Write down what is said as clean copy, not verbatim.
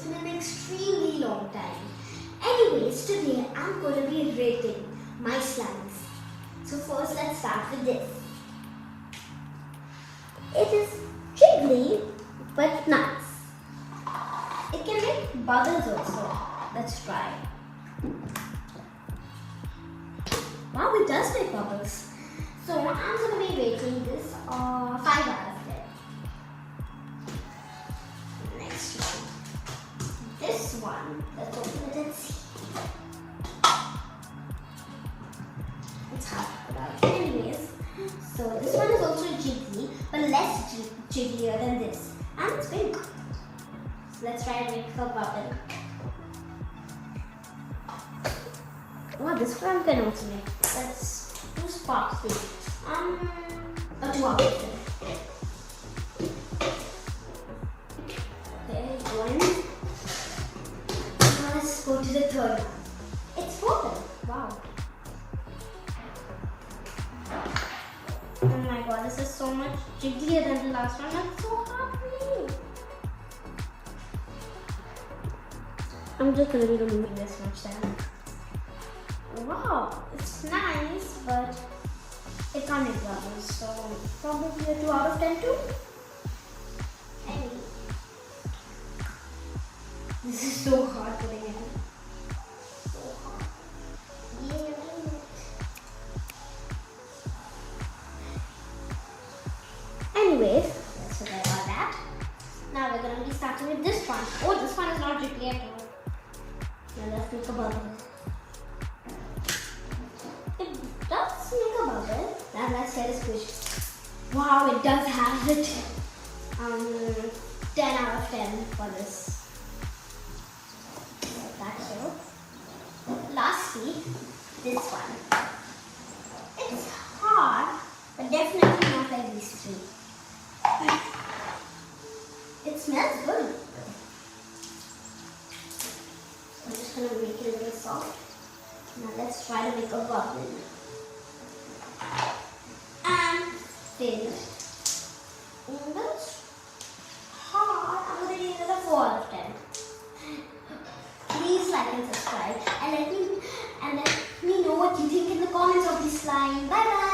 been an extremely long time. Anyways, today I'm going to be rating my slimes. So first let's start with this. It is jiggly but nice. It can make bubbles also. Let's try. Wow, it does make bubbles. So I'm going to be rating this 5 out of 10. Next one. This one, let's open it and see. It's hard to put out. Anyways, so this one is also jiggly, but less jigglier than this. And it's pink. So let's try and make a bubble. Wow, this one can also make. Let's do sparkly. 2 out of 10. Okay, one. Now let's go to the third one. It's purple. Wow. Oh my god, this is so much jigglier than the last one. That's so hard for me. I'm just gonna be removing this much then. Wow, it's nice, but it can't make bubbles, so probably a 2 out of 10 too. Anyway, this is so hard putting it in. So hard. Yeah. Anyways, let's forget about that. Now we're gonna be starting with this one. Oh, this one is not jiggly at all. Now let's make a bubble. It does make a bubble. Now let's get a squish. Wow, it does have it. 10 out of 10 for this. Like that here. Lastly, this one. It's hard, but definitely not like these three. It smells good. I'm just going to make it a little soft. Now let's try to make a bubble. And finished. That's hard. I'm going to give it a 4 out of 10. Please like and subscribe and let me know what you think in the comments of this slime. Bye bye.